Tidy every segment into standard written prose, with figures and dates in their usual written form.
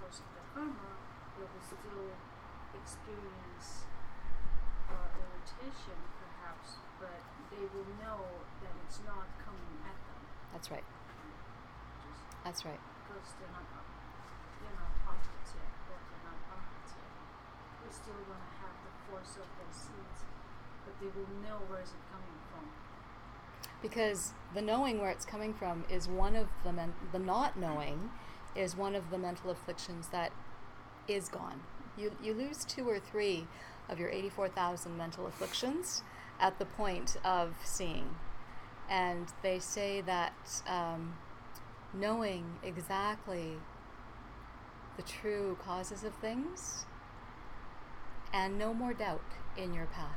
course of the karma, they will still experience irritation, perhaps, but they will know that it's not coming at them. That's right. That's right. Because they're not operative, or they're not operative. They're still going to have the force of those seeds, but they will know where is it coming from. Because the knowing where it's coming from is one of the not knowing is one of the mental afflictions that is gone. You lose 2 or 3 of your 84,000 mental afflictions at the point of seeing. And they say that knowing exactly the true causes of things and no more doubt in your path.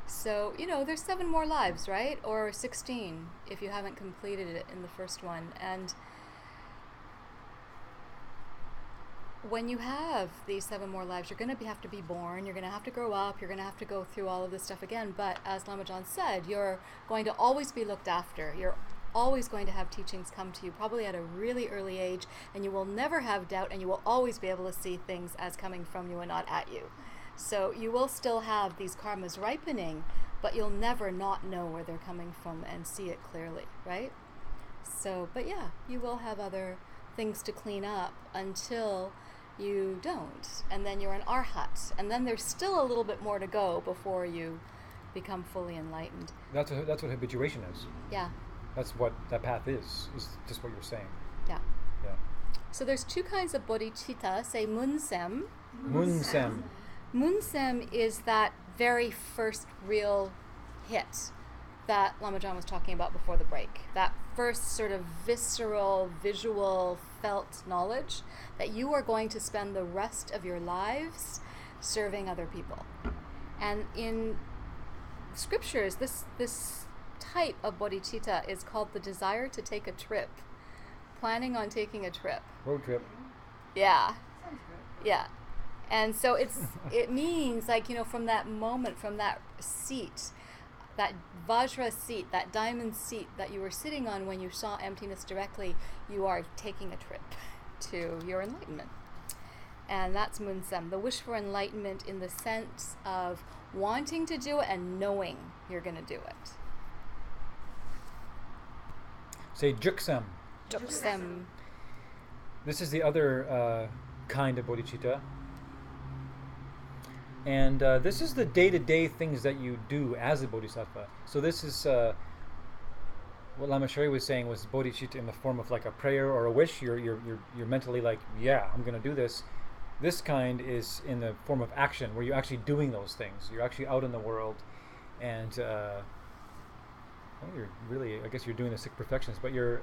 So, there's 7 more lives, right? Or 16 if you haven't completed it in the first one. And when you have these 7 more lives, you're going to have to be born, you're going to have to grow up, you're going to have to go through all of this stuff again. But as Lama John said, you're going to always be looked after. You're always going to have teachings come to you, probably at a really early age, and you will never have doubt, and you will always be able to see things as coming from you and not at you. So you will still have these karmas ripening, but you'll never not know where they're coming from and see it clearly, right? So, but yeah, you will have other things to clean up until you don't, and then you're an arhat, and then there's still a little bit more to go before you become fully enlightened. That's what habituation is. Yeah. That's what that path is just what you're saying. Yeah. Yeah. So there's 2 kinds of bodhicitta, say munsem. Munsem. Munsem is that very first real hit that Lama John was talking about before the break. That first sort of visceral, visual, felt knowledge that you are going to spend the rest of your lives serving other people. And in scriptures, this type of bodhicitta is called the desire to take a trip. Planning on taking a trip. Road trip. Yeah. Sounds good. Yeah. And so it means from that moment, from that seat, that vajra seat, that diamond seat that you were sitting on when you saw emptiness directly, you are taking a trip to your enlightenment. And that's munsem, the wish for enlightenment in the sense of wanting to do it and knowing you're going to do it. Say juksem. Juksem. This is the other kind of bodhicitta. And this is the day-to-day things that you do as a bodhisattva. So this is what Lama Sherri was saying was bodhicitta in the form of like a prayer or a wish. You're mentally like, yeah, I'm going to do this. This kind is in the form of action, where you're actually doing those things. You're actually out in the world, and you're really, I guess you're doing the 6 perfections, but you're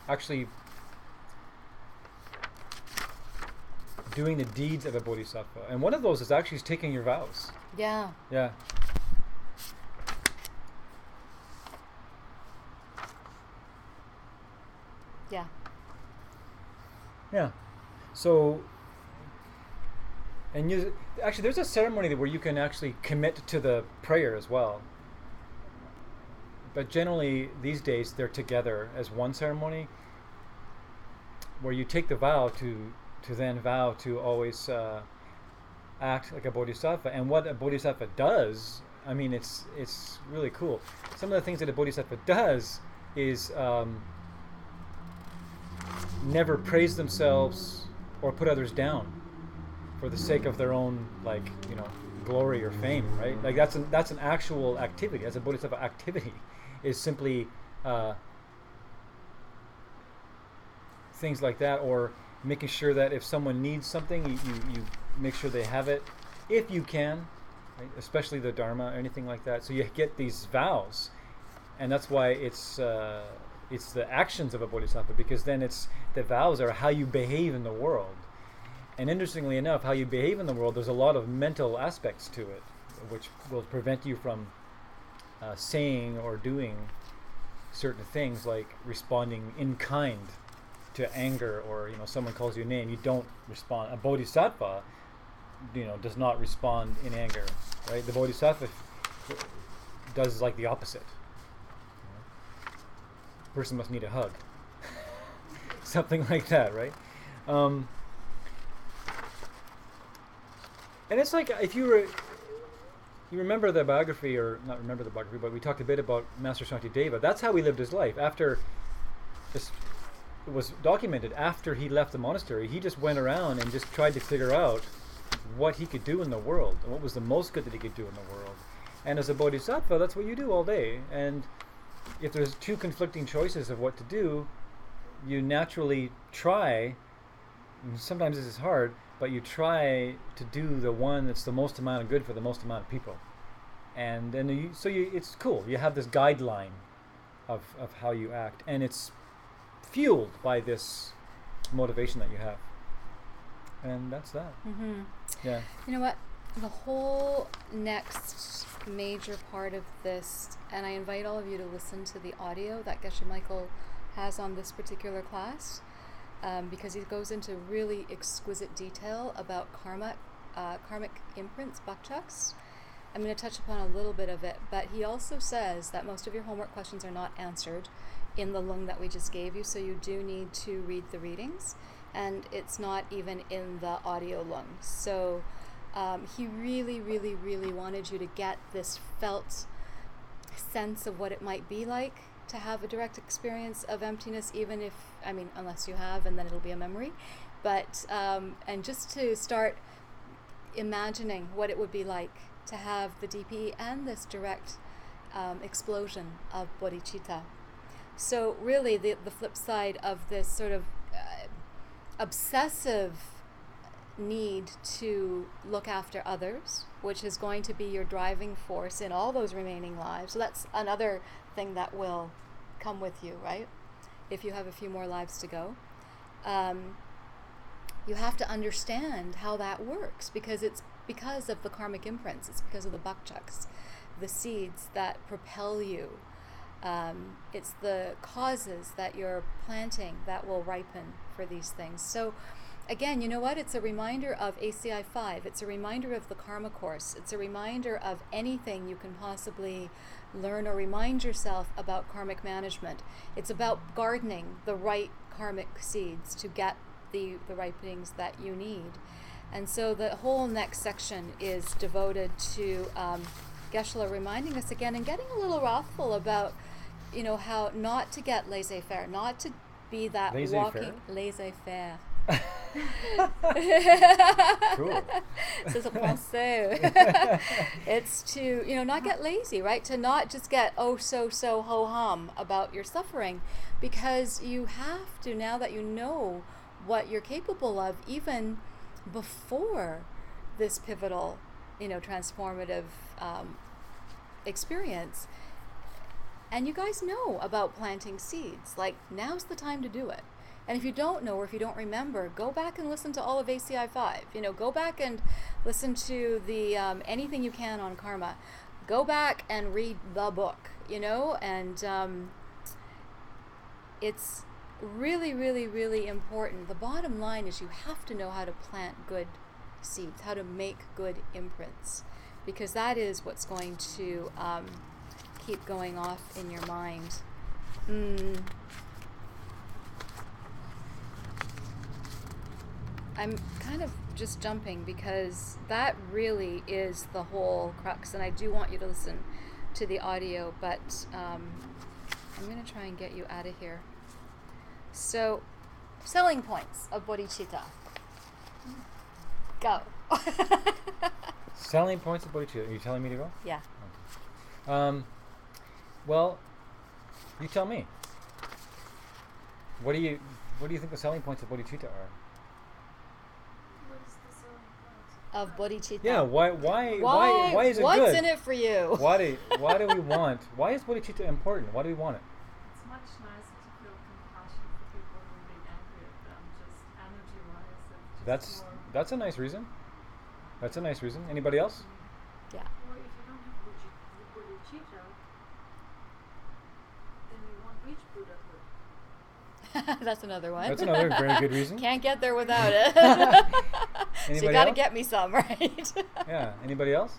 actually doing the deeds of a bodhisattva. And one of those is actually taking your vows. Yeah. Yeah. Yeah. Yeah. So, and you actually, there's a ceremony where you can actually commit to the prayer as well. But generally, these days, they're together as one ceremony, where you take the vow to then vow to always act like a bodhisattva. And what a bodhisattva does, I mean, it's really cool. Some of the things that a bodhisattva does is never praise themselves or put others down for the sake of their own, glory or fame, right? Like that's an actual activity. As a bodhisattva activity is simply things like that, or making sure that if someone needs something, you make sure they have it, if you can, right? Especially the Dharma or anything like that. So you get these vows, and that's why it's the actions of a bodhisattva, because then the vows are how you behave in the world. And interestingly enough, how you behave in the world, there's a lot of mental aspects to it, which will prevent you from saying or doing certain things, like responding in kind to anger, or someone calls you a name, you don't respond. A bodhisattva does not respond in anger, right? The bodhisattva does like the opposite. Person must need a hug. Something like that, right? And it's like if you remember the biography, or not remember the biography, but we talked a bit about Master Shantideva. That's how he lived his life. After this was documented, after he left the monastery, he just went around and just tried to figure out what he could do in the world and what was the most good that he could do in the world. And as a bodhisattva, that's what you do all day. And if there's two conflicting choices of what to do, you naturally try, and sometimes this is hard, but you try to do the one that's the most amount of good for the most amount of people. And then it's cool. You have this guideline of how you act, and it's fueled by this motivation that you have. And that's that. Mm-hmm. Yeah. You know what? The whole next major part of this, and I invite all of you to listen to the audio that Geshe Michael has on this particular class, because he goes into really exquisite detail about karmic imprints, bakchaks. I'm going to touch upon a little bit of it, but he also says that most of your homework questions are not answered in the lung that we just gave you, so you do need to read the readings, and it's not even in the audio lung. So he really, really, really wanted you to get this felt sense of what it might be like to have a direct experience of emptiness, even if, unless you have, and then it'll be a memory. But, and just to start imagining what it would be like to have the DPE and this direct explosion of bodhicitta. So really the flip side of this sort of obsessive need to look after others, which is going to be your driving force in all those remaining lives. So that's another thing that will come with you, right? If you have a few more lives to go. You have to understand how that works, because it's because of the karmic imprints. It's because of the bakchaks, the seeds that propel you. It's the causes that you're planting that will ripen for these things. So again, you know what? It's a reminder of ACI 5. It's a reminder of the Karma Course. It's a reminder of anything you can possibly learn or remind yourself about karmic management. It's about gardening the right karmic seeds to get the ripenings that you need. And so the whole next section is devoted to Geshe reminding us again and getting a little wrathful about, how not to get laissez-faire, not to be that walking laissez-faire. Cool. C'est français. It's to, not get lazy, right? To not just get so ho-hum about your suffering, because you have to, now that you know what you're capable of, even before this pivotal, transformative experience. And you guys know about planting seeds. Like, now's the time to do it. And if you don't know, or if you don't remember, go back and listen to all of ACI 5. Go back and listen to the anything you can on karma. Go back and read the book, and it's really, really, really important. The bottom line is you have to know how to plant good seeds, how to make good imprints, because that is what's going to keep going off in your mind. I'm kind of just jumping because that really is the whole crux, and I do want you to listen to the audio, but I'm going to try and get you out of here. So, selling points of bodhicitta. Go. Selling points of bodhicitta. Are you telling me to go? Yeah. Okay. Well, you tell me. What do you think the selling points of bodhicitta are? What is the selling point? Of bodhicitta. Yeah. Why is it what's good? What's in it for you? Why do we want? Why is bodhicitta important? Why do we want it? It's much nicer to feel compassion for people than being angry at them, just energy-wise. That's a nice reason. That's a nice reason. Anybody else? Yeah. Or if you don't have bodhicitta, then you won't reach Buddhahood. That's another one. That's another very good reason. Can't get there without it. So you got to get me some, right? Yeah. Anybody else?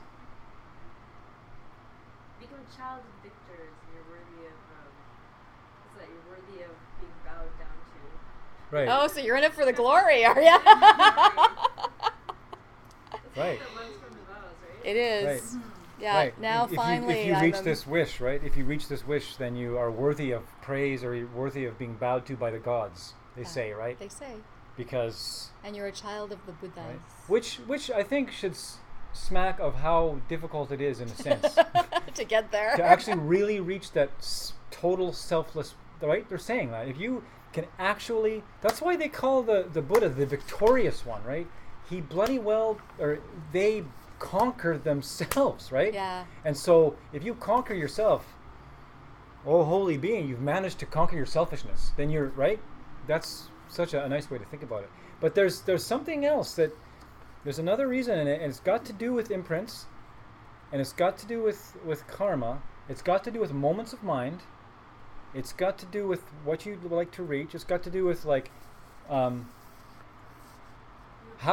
Become a child of victors, and you're worthy of. It's like you're worthy of being bowed down to. Right. Oh, so you're in it for the glory, are you? Right. That runs from the vows, right? It is. Right. Yeah. Right. Now if finally, you I'm reach this wish, right? If you reach this wish, then you are worthy of praise, or you're worthy of being bowed to by the gods. They say, right? They say. Because. And you're a child of the Buddhas. Right? Which I think should smack of how difficult it is, in a sense, to get there. to actually really reach that total selfless. Right? They're saying that if you can actually, that's why they call the Buddha the victorious one, right? He bloody well, or they conquer themselves, right? Yeah. And so if you conquer yourself, oh holy being, you've managed to conquer your selfishness, then you're right. That's such a nice way to think about it. But there's something else, that there's another reason in it, and it's got to do with imprints, and it's got to do with karma. It's got to do with moments of mind. It's got to do with what you'd like to reach. It's got to do with like, how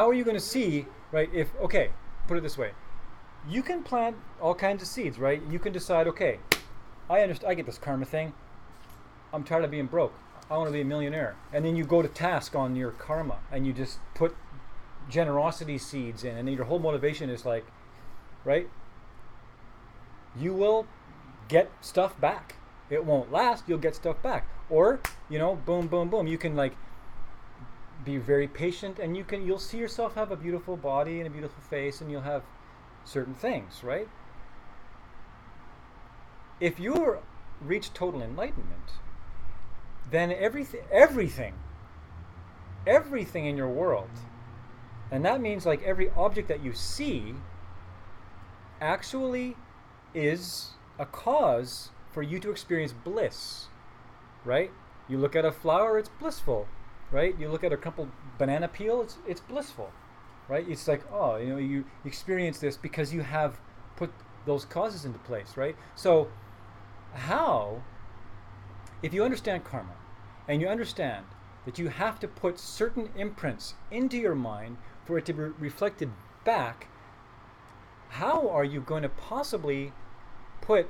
are you going to see, right? Okay, put it this way. You can plant all kinds of seeds, right? You can decide, okay, I understand, I get this karma thing. I'm tired of being broke. I want to be a millionaire. And then you go to task on your karma, and you just put generosity seeds in, and then your whole motivation is like, right? You will get stuff back. It won't last, you'll get stuff back. Or, boom, boom, boom. You can like be very patient, and you'll see yourself have a beautiful body and a beautiful face, and you'll have certain things, right? If you reach total enlightenment, then everything in your world, and that means like every object that you see, actually is a cause for you to experience bliss, right? You look at a flower, it's blissful, right? You look at a crumpled banana peel, it's blissful, right? It's like, oh, you experience this because you have put those causes into place, right? So how, if you understand karma, and you understand that you have to put certain imprints into your mind for it to be reflected back, how are you going to possibly put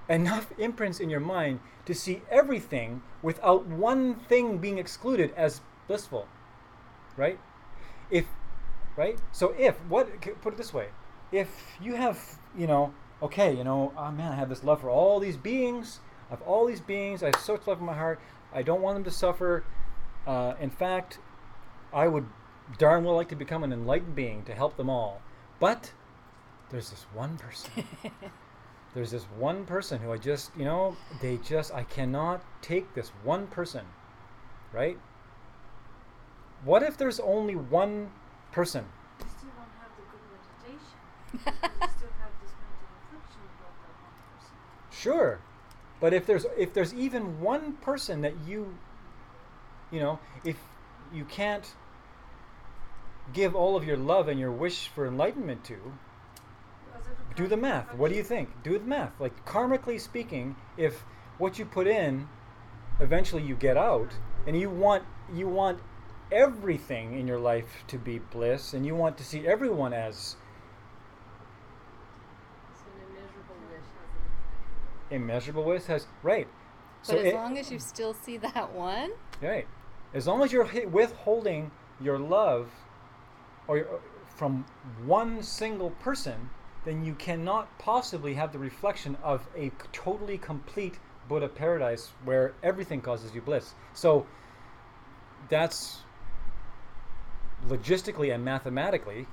enough imprints in your mind to see everything without one thing being excluded as blissful, right? So put it this way, if you have, okay, oh man, I have this love for all these beings, I have so much love in my heart, I don't want them to suffer. In fact, I would darn well like to become an enlightened being to help them all. But there's this one person. There's this one person who I cannot take this one person, right? What if there's only one person? You still don't have the good meditation. You still have this mental reflection about that one person. Sure. But if there's even one person that if you can't give all of your love and your wish for enlightenment to, do the math. What do you think? Do the math. Like, karmically speaking, if what you put in, eventually you get out, and you want everything in your life to be bliss, and you want to see everyone as immeasurable wish has right. But as long as you still see that one, right? As long as you're withholding your love from one single person, then you cannot possibly have the reflection of a totally complete Buddha paradise where everything causes you bliss. So that's logistically and mathematically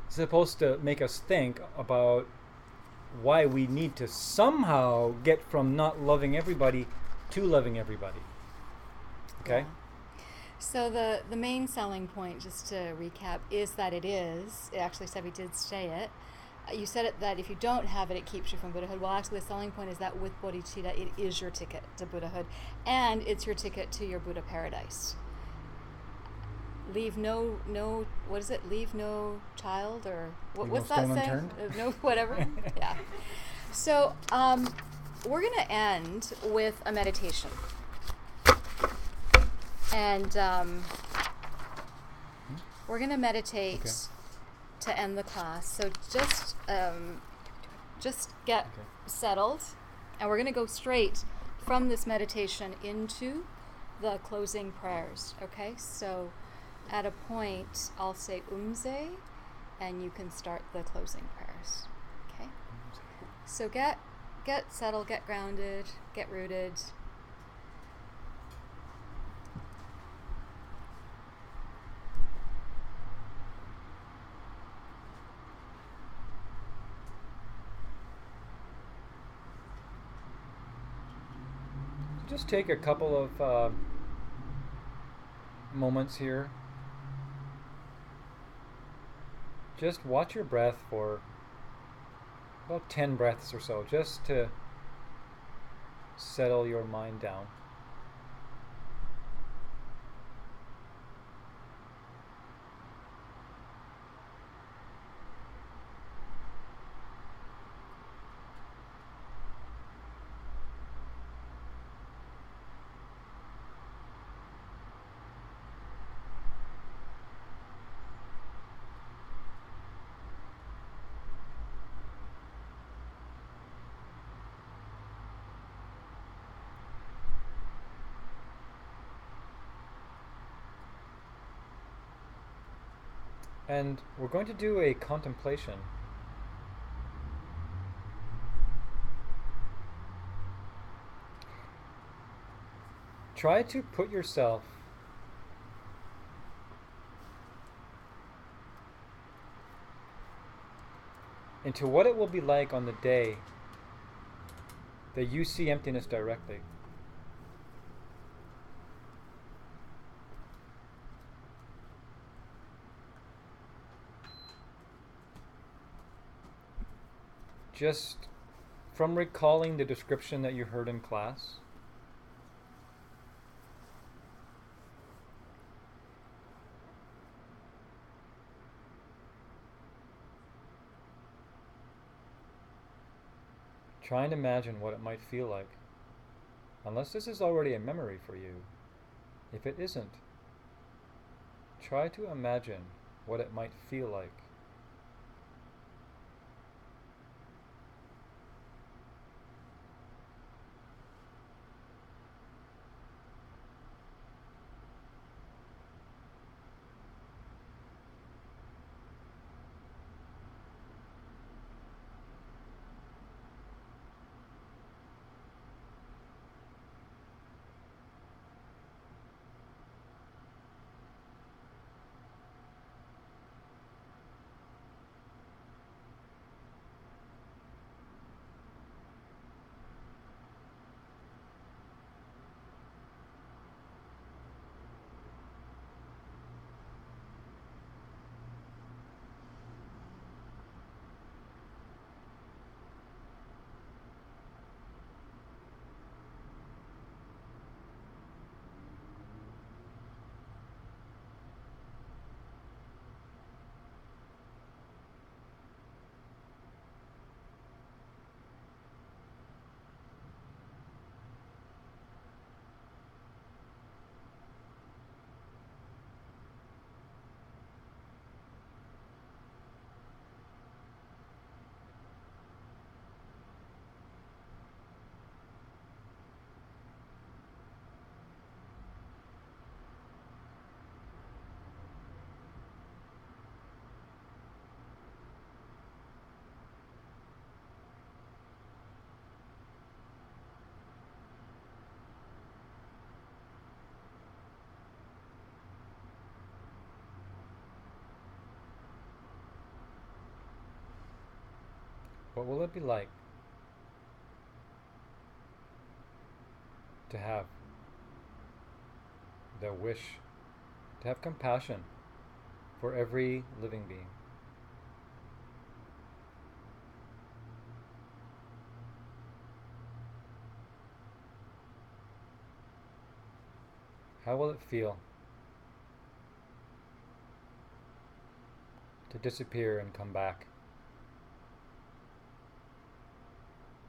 supposed to make us think about why we need to somehow get from not loving everybody to loving everybody. Okay? Yeah. So the main selling point, just to recap, is that it actually Sebi did say it. You said it that if you don't have it, it keeps you from Buddhahood. Well, actually the selling point is that with bodhicitta, it is your ticket to Buddhahood, and it's your ticket to your Buddha paradise. Leave no what is it? Leave no child, or what's that saying? No, whatever. Yeah. So we're going to end with a meditation. And we're going to meditate to end the class. So just get settled, and we're going to go straight from this meditation into the closing prayers, okay? So at a point, I'll say umze, and you can start the closing prayers, okay? So get settled, get grounded, get rooted. Just take a couple of moments here. Just watch your breath for about 10 breaths or so, just to settle your mind down. And we're going to do a contemplation. Try to put yourself into what it will be like on the day that you see emptiness directly. Just from recalling the description that you heard in class, try and imagine what it might feel like. Unless this is already a memory for you. If it isn't, try to imagine what it might feel like. What will it be like to have the wish to have compassion for every living being? How will it feel to disappear and come back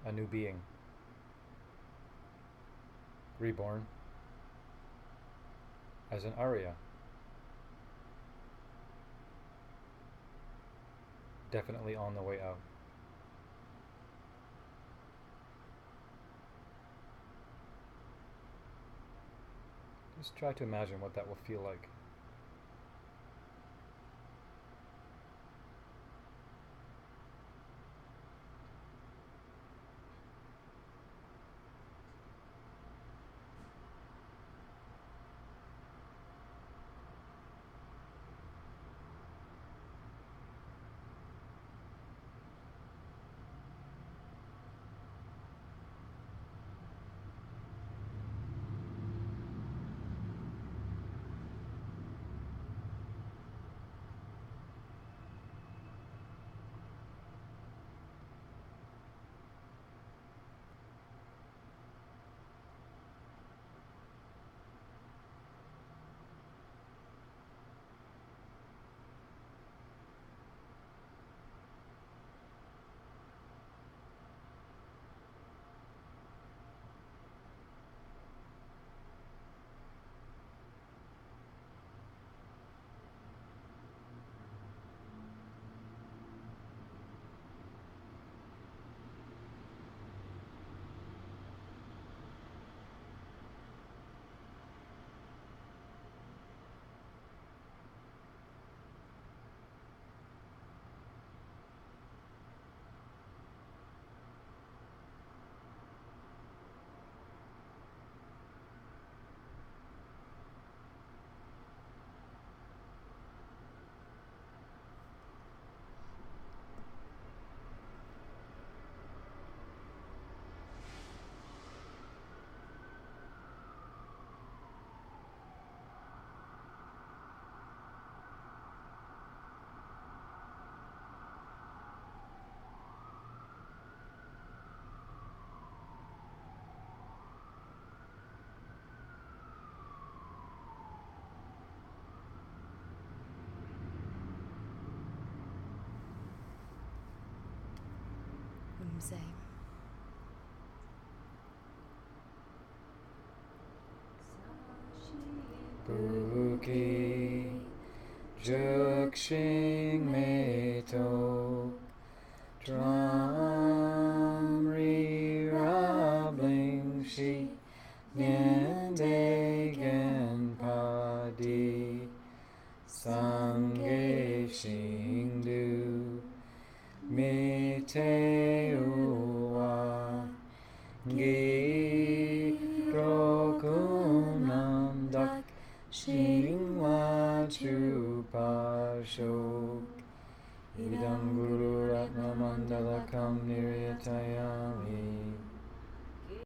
a new being, reborn as an Arya, definitely on the way out? Just try to imagine what that will feel like. Say. Buki Jukshing Meto Dramri Rabling Shi Nyen Degen Padi Sange Shingdu Meteua Gi Rokunam Dak Shingwa Chupashok Idam Guru Ratna Mandala Kam Niryataya